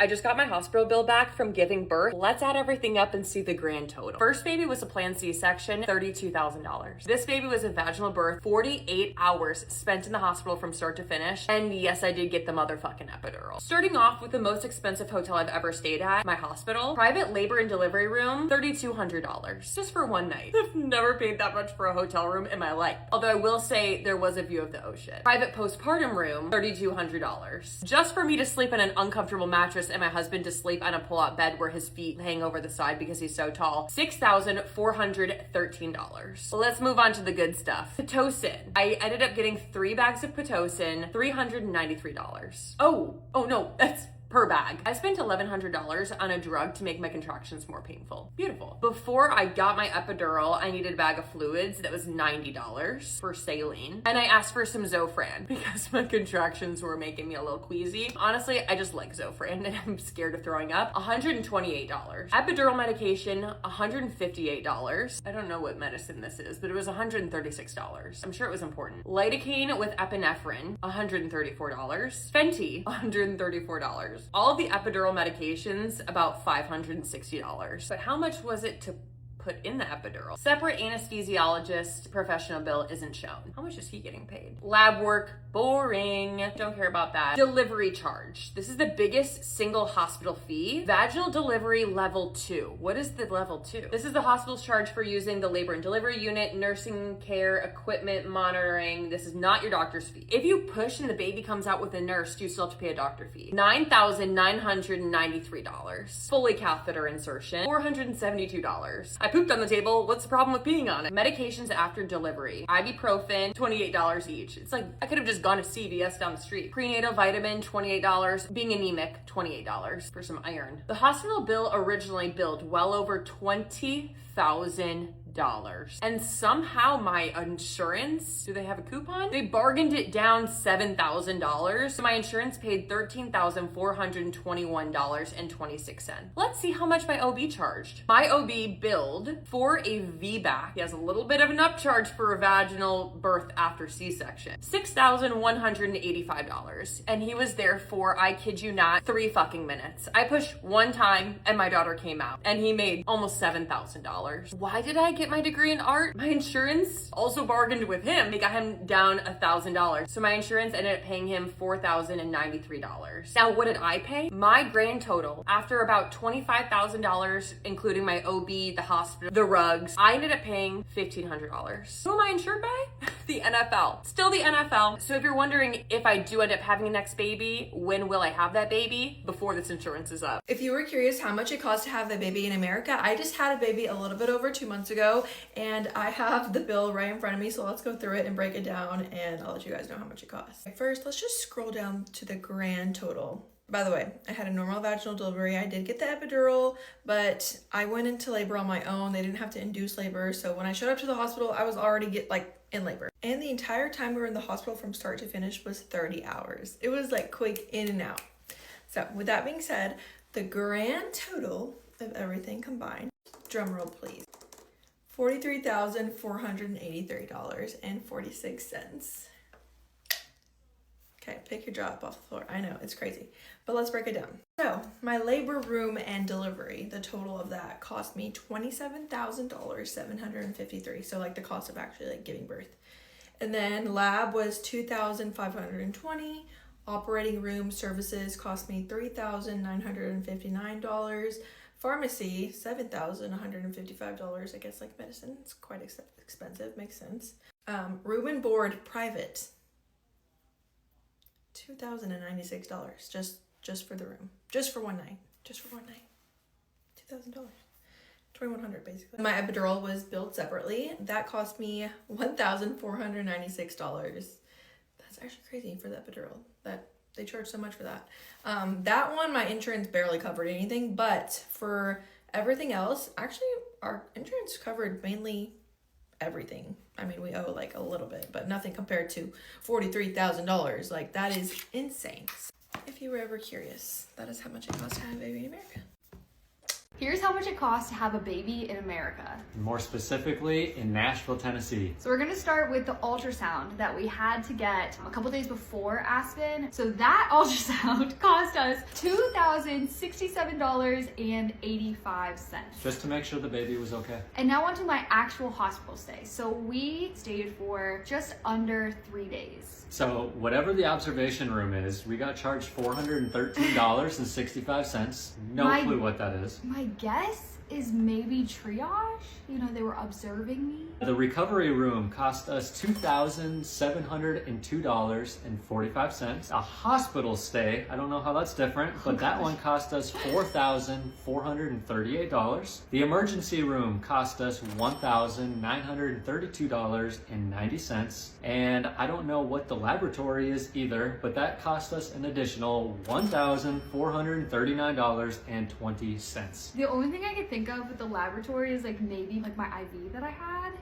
I just got my hospital bill back from giving birth. Let's add everything up and see the grand total. First baby was a planned C-section, $32,000. This baby was a vaginal birth, 48 hours spent in the hospital from start to finish. And yes, I did get the motherfucking epidural. Starting off with the most expensive hotel I've ever stayed at, my hospital. Private labor and delivery room, $3,200 just for one night. I've never paid that much for a hotel room in my life. Although I will say there was a view of the ocean. Private postpartum room, $3,200. Just for me to sleep on an uncomfortable mattress and my husband to sleep on a pull-out bed where his feet hang over the side because he's so tall, $6,413. Let's move on to the good stuff. Pitocin. I ended up getting 3 bags of Pitocin, $393. Oh no, that's per bag. I spent $1,100 on a drug to make my contractions more painful. Beautiful. Before I got my epidural, I needed a bag of fluids that was $90 for saline. And I asked for some Zofran because my contractions were making me a little queasy. Honestly, I just like Zofran and I'm scared of throwing up. $128. Epidural medication, $158. I don't know what medicine this is, but it was $136. I'm sure it was important. Lidocaine with epinephrine, $134. Fenty, $134. All of the epidural medications, about $560. But how much was it to put in the epidural? Separate anesthesiologist professional bill isn't shown. How much is he getting paid? Lab work, boring. Don't care about that. Delivery charge. This is the biggest single hospital fee. Vaginal delivery level 2. What is the level 2? This is the hospital's charge for using the labor and delivery unit, nursing care, equipment, monitoring. This is not your doctor's fee. If you push and the baby comes out with a nurse, you still have to pay a doctor fee. $9,993. Fully catheter insertion, $472. I pooped on the table. What's the problem with peeing on it? Medications after delivery. Ibuprofen, $28 each. It's like, I could have just gone to CVS down the street. Prenatal vitamin, $28. Being anemic, $28 for some iron. The hospital bill originally billed well over $20,000. And somehow my insurance, do they have a coupon? They bargained it down $7,000. So my insurance paid $13,421.26. Let's see how much my OB charged. My OB billed for a VBAC. He has a little bit of an upcharge for a vaginal birth after C-section. $6,185. And he was there for, I kid you not, 3 fucking minutes. I pushed one time and my daughter came out and he made almost $7,000. Why did I get my degree in art? My insurance also bargained with him. They got him down $1,000. So my insurance ended up paying him $4,093. Now, what did I pay? My grand total, after about $25,000, including my OB, the hospital, the rugs, I ended up paying $1,500. Who am I insured by? The NFL. Still the NFL. So if you're wondering if I do end up having a next baby, when will I have that baby? Before this insurance is up. If you were curious how much it costs to have a baby in America, I just had a baby a little bit over 2 months ago, and I have the bill right in front of me, so let's go through it and break it down, and I'll let you guys know how much it costs. First, let's just scroll down to the grand total. By the way, I had a normal vaginal delivery. I did get the epidural, but I went into labor on my own. They didn't have to induce labor, so when I showed up to the hospital, I was already in labor. And the entire time we were in the hospital from start to finish was 30 hours. It was like quick in and out. So with that being said, the grand total of everything combined, drum roll please, $43,483.46. Okay, pick your jaw up off the floor. I know, it's crazy, but let's break it down. So my labor room and delivery, the total of that cost me $27,753. So like the cost of actually like giving birth. And then lab was $2,520. Operating room services cost me $3,959. Pharmacy, $7,155. I guess like medicine, it's quite expensive, makes sense. Room and board private, $2,096 just for the room, just for one night, $2,000, $2,100 basically. My epidural was billed separately. That cost me $1,496. That's actually crazy for the epidural that they charge so much for that. That one, my insurance barely covered anything, but for everything else, actually our insurance covered mainly everything. I mean, we owe like a little bit, but nothing compared to $43,000. Like that is insane. If you were ever curious, that is how much it costs to have a baby in America. Here's how much it costs to have a baby in America. More specifically, in Nashville, Tennessee. So we're gonna start with the ultrasound that we had to get a couple days before Aspen. So that ultrasound cost us $2,067.85. Just to make sure the baby was okay. And now onto my actual hospital stay. So we stayed for just under 3 days. So whatever the observation room is, we got charged $413.65. No clue what that is. My guess is maybe triage. You know, they were observing me. The recovery room cost us $2,702.45. A hospital stay, I don't know how that's different, but that one cost us $4,438. The emergency room cost us $1,932.90. And I don't know what the laboratory is either, but that cost us an additional $1,439.20. The only thing I could think of with the laboratory is like maybe like my IV that I had.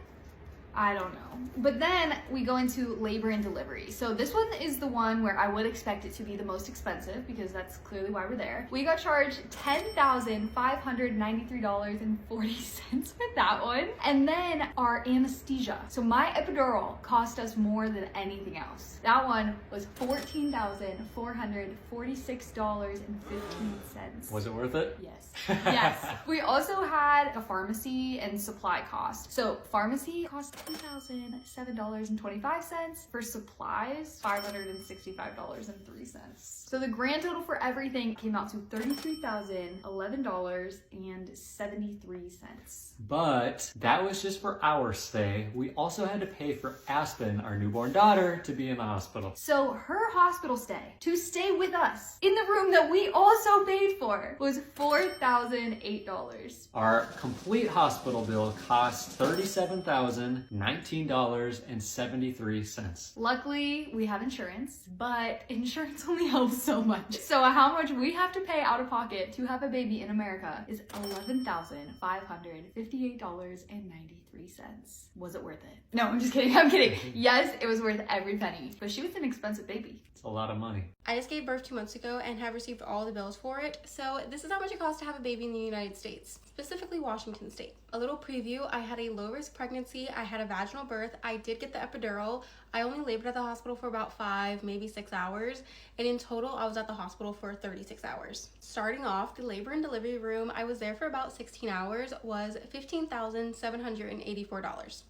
I don't know. But then we go into labor and delivery. So this one is the one where I would expect it to be the most expensive because that's clearly why we're there. We got charged $10,593.40 with that one. And then our anesthesia. So my epidural cost us more than anything else. That one was $14,446.15. Was it worth it? Yes. Yes. We also had a pharmacy and supply cost. So pharmacy cost $2,007.25. For supplies, $565.03. So the grand total for everything came out to $33,011.73. But that was just for our stay. We also had to pay for Aspen, our newborn daughter, to be in the hospital. So her hospital stay, to stay with us in the room that we also paid for, was $4,008. Our complete hospital bill cost $37,019.73. Luckily, we have insurance, but insurance only helps so much. So how much we have to pay out of pocket to have a baby in America is $11,558.93. Was it worth it? No, I'm just kidding. I'm kidding. Yes, it was worth every penny, but she was an expensive baby. It's a lot of money. I just gave birth 2 months ago and have received all the bills for it. So this is how much it costs to have a baby in the United States, specifically Washington State. A little preview, I had a low risk pregnancy. I had a vaginal birth. I did get the epidural. I only labored at the hospital for about 5, maybe 6 hours. And in total, I was at the hospital for 36 hours. Starting off, the labor and delivery room, I was there for about 16 hours, was $15,784.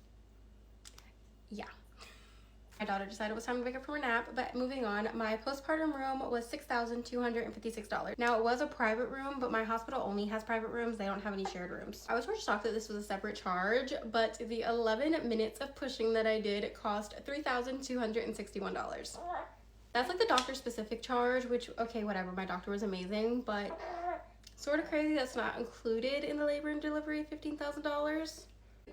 Yeah. My daughter decided it was time to wake up from her nap, but moving on, my postpartum room was $6,256. Now, it was a private room, but my hospital only has private rooms. They don't have any shared rooms. I was first shocked that this was a separate charge, but the 11 minutes of pushing that I did cost $3,261. That's like the doctor-specific charge, which, okay, whatever, my doctor was amazing, but sort of crazy that's not included in the labor and delivery $15,000.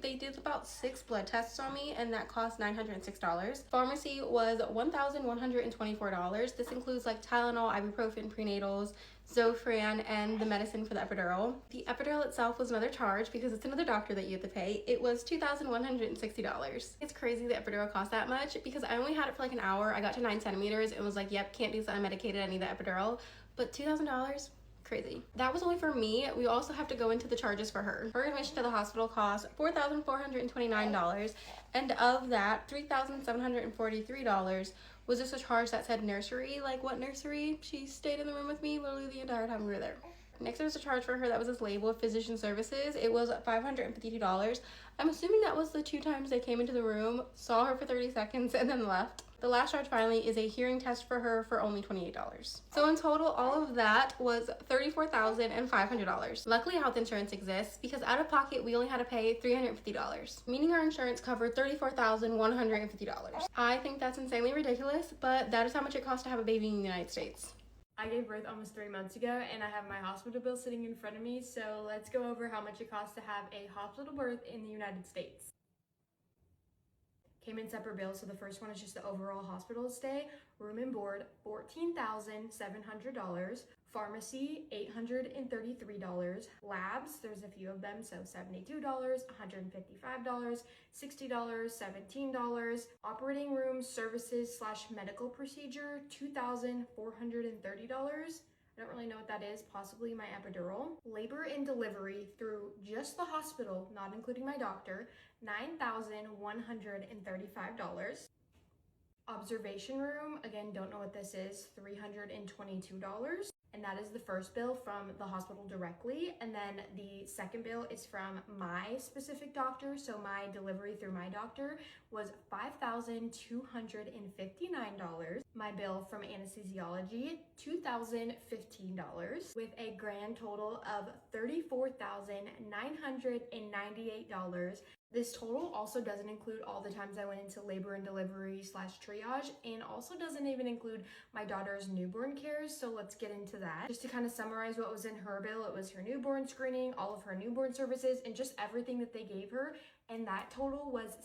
They did about 6 blood tests on me, and that cost $906. Pharmacy was $1,124. This includes like Tylenol, ibuprofen, prenatals, Zofran, and the medicine for the epidural. The epidural itself was another charge because it's another doctor that you have to pay. It was $2,160. It's crazy the epidural cost that much because I only had it for like an hour. I got to 9 centimeters and was like, yep, can't do this unmedicated. I need the epidural. But $2,000? Crazy. That was only for me. We also have to go into the charges for her. Her admission to the hospital cost $4,429, and of that, $3,743 was just a charge that said nursery. Like, what nursery? She stayed in the room with me literally the entire time we were there. Next, there was a charge for her that was this label of physician services. It was $552. I'm assuming that was the 2 times they came into the room, saw her for 30 seconds, and then left. The last charge finally is a hearing test for her for only $28. So in total, all of that was $34,500. Luckily, health insurance exists because out of pocket, we only had to pay $350, meaning our insurance covered $34,150. I think that's insanely ridiculous, but that is how much it costs to have a baby in the United States. I gave birth almost 3 months ago and I have my hospital bill sitting in front of me, so let's go over how much it costs to have a hospital birth in the United States. Came in separate bills, so the first one is just the overall hospital stay. Room and board, $14,700. Pharmacy, $833. Labs, there's a few of them, so $72, $155, $60, $17. Operating room services / medical procedure, $2,430. I don't really know what that is, possibly my epidural. Labor and delivery through just the hospital, not including my doctor, $9,135. Observation room, again, don't know what this is, $322. And that is the first bill from the hospital directly. And then the second bill is from my specific doctor. So my delivery through my doctor was $5,259. My bill from anesthesiology, $2,015, with a grand total of $34,998. This total also doesn't include all the times I went into labor and delivery / triage, and also doesn't even include my daughter's newborn cares. So let's get into that. Just to kind of summarize what was in her bill, it was her newborn screening, all of her newborn services, and just everything that they gave her. And that total was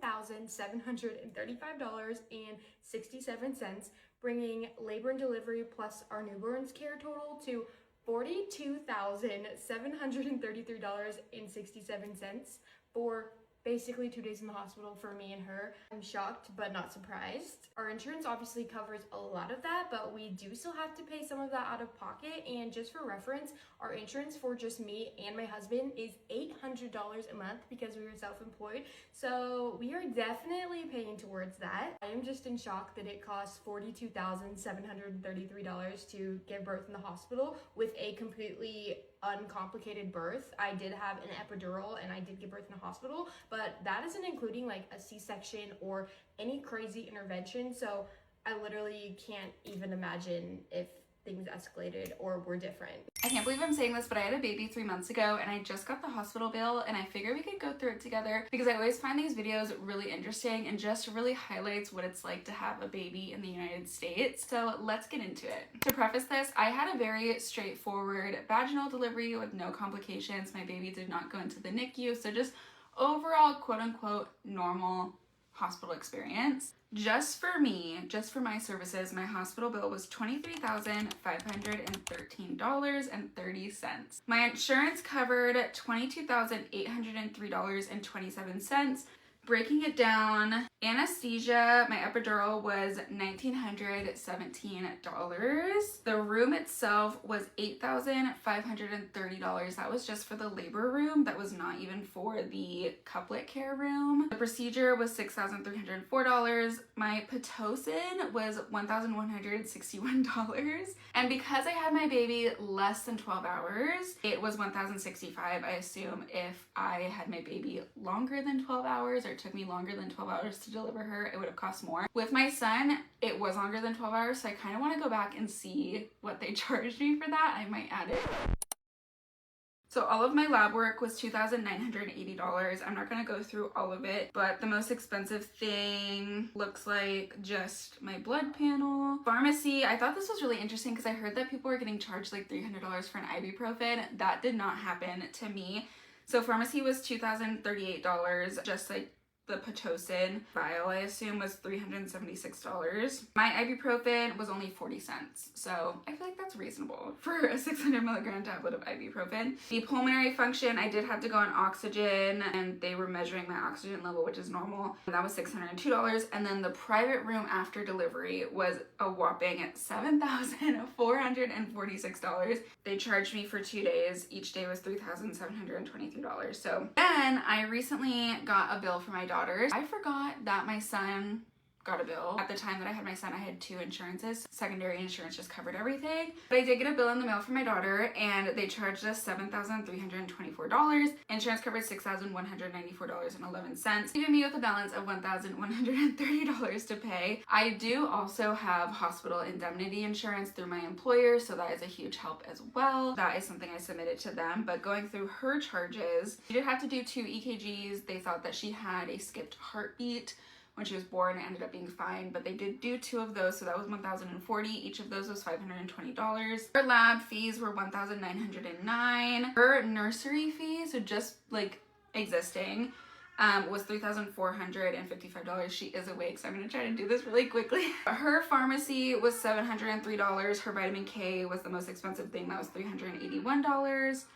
$7,735.67, bringing labor and delivery plus our newborns care total to $42,733.67 for basically 2 days in the hospital for me and her. I'm shocked but not surprised. Our insurance obviously covers a lot of that, but we do still have to pay some of that out of pocket. And just for reference, our insurance for just me and my husband is $800 a month because we were self-employed. So we are definitely paying towards that. I am just in shock that it costs $42,733 to give birth in the hospital with a completely uncomplicated birth. I did have an epidural and I did give birth in a hospital, but that isn't including like a C-section or any crazy intervention. So I literally can't even imagine if things escalated or were different. I can't believe I'm saying this, but I had a baby 3 months ago and I just got the hospital bill, and I figured we could go through it together because I always find these videos really interesting and just really highlights what it's like to have a baby in the United States. So let's get into it. To preface this, I had a very straightforward vaginal delivery with no complications. My baby did not go into the NICU, so just overall quote unquote normal hospital experience. Just for me, just for my services, my hospital bill was $23,513.30. My insurance covered $22,803.27. Breaking it down, anesthesia, my epidural was $1,917. The room itself was $8,530. That was just for the labor room. That was not even for the couplet care room. The procedure was $6,304. My Pitocin was $1,161. And because I had my baby less than 12 hours, it was $1,065. I assume if I had my baby longer than 12 hours or it took me longer than 12 hours to deliver her, it would have cost more. With my son, it was longer than 12 hours, so I kind of want to go back and see what they charged me for that. I might add it. So all of my lab work was $2,980. I'm not gonna go through all of it, but the most expensive thing looks like just my blood panel. Pharmacy, I thought this was really interesting because I heard that people were getting charged like $300 for an ibuprofen. That did not happen to me. So pharmacy was $2,038, just like the Pitocin vial, I assume, was $376. My ibuprofen was only 40 cents. So I feel like that's reasonable for a 600 milligram tablet of ibuprofen. The pulmonary function, I did have to go on oxygen and they were measuring my oxygen level, which is normal. And that was $602. And then the private room after delivery was a whopping $7,446. They charged me for 2 days. Each day was $3,723. So then I recently got a bill for my daughters. I forgot that my son got a bill. At the time that I had my son, I had 2 insurances. Secondary insurance just covered everything. But I did get a bill in the mail for my daughter and they charged us $7,324. Insurance covered $6,194.11, leaving me with a balance of $1,130 to pay. I do also have hospital indemnity insurance through my employer, so that is a huge help as well. That is something I submitted to them. But going through her charges, she did have to do 2 EKGs. They thought that she had a skipped heartbeat when she was born. It ended up being fine, but they did do 2 of those, so that was $1,040. Each of those was $520. Her lab fees were $1,909. Her nursery fee, so just like existing, was $3,455. She is awake, so I'm gonna try to do this really quickly. Her pharmacy was $703. Her vitamin K was the most expensive thing. That was $381.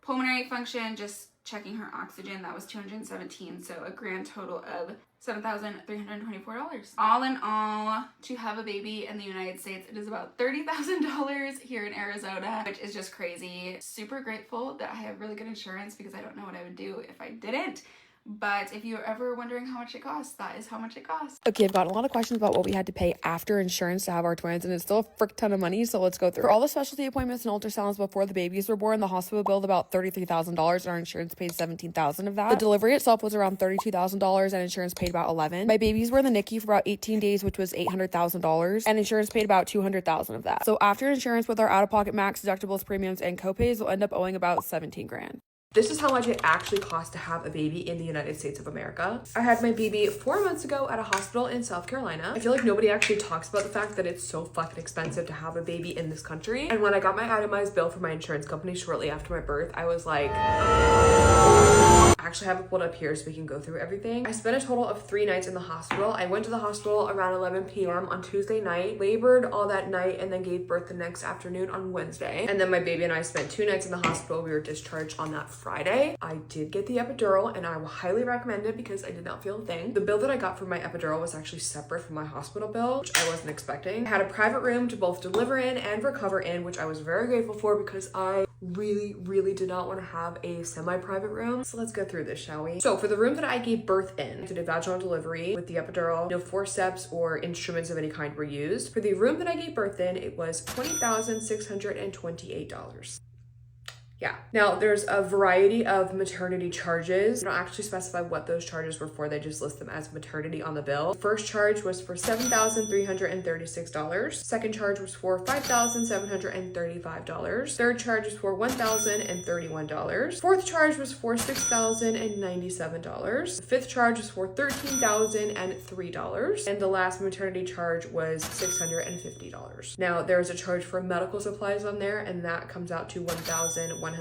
Pulmonary function, just checking her oxygen, that was $217, so a grand total of $7,324. All in all, to have a baby in the United States, it is about $30,000 here in Arizona, which is just crazy. Super grateful that I have really good insurance because I don't know what I would do if I didn't. But if you're ever wondering how much it costs, that is how much it costs. Okay, I've gotten a lot of questions about what we had to pay after insurance to have our twins, and it's still a frick ton of money, so let's go through. For all the specialty appointments and ultrasounds before the babies were born, the hospital billed about $33,000, and our insurance paid $17,000 of that. The delivery itself was around $32,000, and insurance paid about $11,000. My babies were in the NICU for about 18 days, which was $800,000, and insurance paid about $200,000 of that. So after insurance, with our out-of-pocket max deductibles, premiums, and copays, we'll end up owing about $17,000. This is how much it actually costs to have a baby in the United States of America. I had my baby 4 months ago at a hospital in South Carolina. I feel like nobody actually talks about the fact that it's so fucking expensive to have a baby in this country. And when I got my itemized bill from my insurance company shortly after my birth, I was like, I actually have it pulled up here so we can go through everything. I spent a total of 3 nights in the hospital. I went to the hospital around 11 p.m. on Tuesday night, labored all that night, and then gave birth the next afternoon on Wednesday. And then my baby and I spent 2 nights in the hospital. We were discharged on that Friday. I did get the epidural, and I will highly recommend it because I did not feel a thing. The bill that I got for my epidural was actually separate from my hospital bill, which I wasn't expecting. I had a private room to both deliver in and recover in, which I was very grateful for because I really did not want to have a semi-private room. So let's go through this, shall we? So for the room that I gave birth in, I did a vaginal delivery with the epidural. No forceps or instruments of any kind were used. For the room that I gave birth in, it was $20,628. Yeah. Now, there's a variety of maternity charges. They don't actually specify what those charges were for. They just list them as maternity on the bill. First charge was for $7,336. Second charge was for $5,735. Third charge was for $1,031. Fourth charge was for $6,097. The fifth charge was for $13,003. And the last maternity charge was $650. Now, there's a charge for medical supplies on there, and that comes out to $1,199.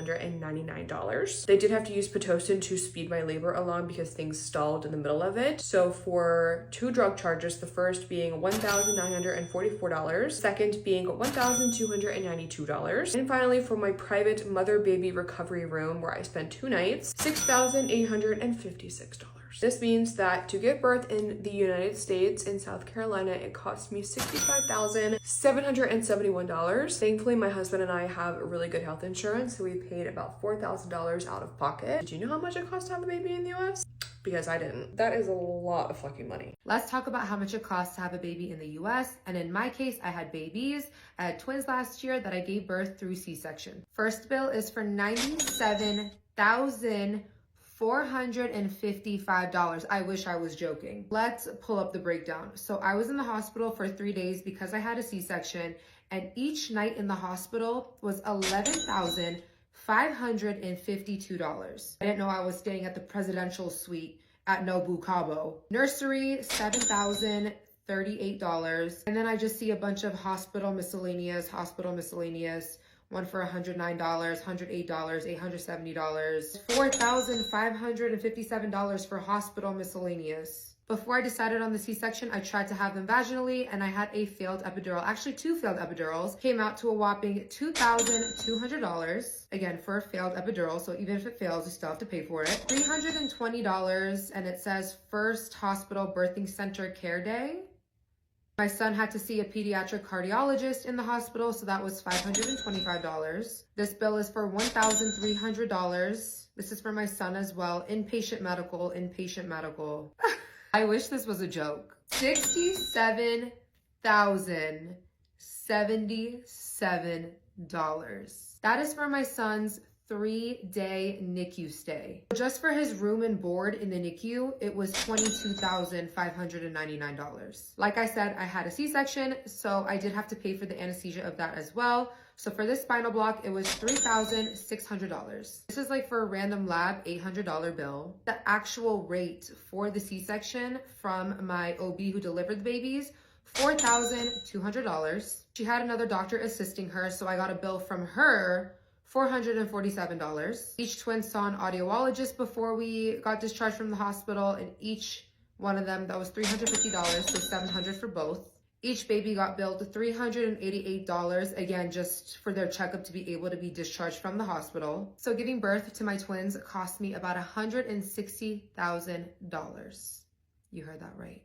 They did have to use Pitocin to speed my labor along because things stalled in the middle of it. So for 2 drug charges, the first being $1,944, second being $1,292, and finally for my private mother-baby recovery room where I spent 2 nights, $6,856. This means that to give birth in the United States in South Carolina, it cost me $65,771. Thankfully, my husband and I have really good health insurance, so we paid about $4,000 out of pocket. Did you know how much it costs to have a baby in the US? Because I didn't. That is a lot of fucking money. Let's talk about how much it costs to have a baby in the US. And in my case, I had babies. I had twins last year that I gave birth through C-section. First bill is for $97,455. I wish I was joking. Let's pull up the breakdown. So I was in the hospital for 3 days because I had a C-section, and each night in the hospital was $11,552. I didn't know I was staying at the presidential suite at Nobu Cabo. Nursery, $7,038. And then I just see a bunch of hospital miscellaneous, one for $109, $108, $870, $4,557 for hospital miscellaneous. Before I decided on the C-section, I tried to have them vaginally, and I had a failed epidural. Actually, 2 failed epidurals. Came out to a whopping $2,200. Again, for a failed epidural, so even if it fails, you still have to pay for it. $320, and it says First Hospital Birthing Center Care Day. My son had to see a pediatric cardiologist in the hospital, so that was $525. This bill is for $1,300. This is for my son as well. Inpatient medical. I wish this was a joke. $67,077. That is for my son's 3-day NICU stay. Just for his room and board in the NICU, it was $22,599. Like I said, I had a C-section, so I did have to pay for the anesthesia of that as well. So for this spinal block, it was $3,600. This is like for a random lab, $800 bill. The actual rate for the C-section from my OB who delivered the babies, $4,200. She had another doctor assisting her, so I got a bill from her, $447. Each twin saw an audiologist before we got discharged from the hospital, and each one of them, that was $350, so $700 for both. Each baby got billed $388, again, just for their checkup to be able to be discharged from the hospital. So giving birth to my twins cost me about $160,000. You heard that right.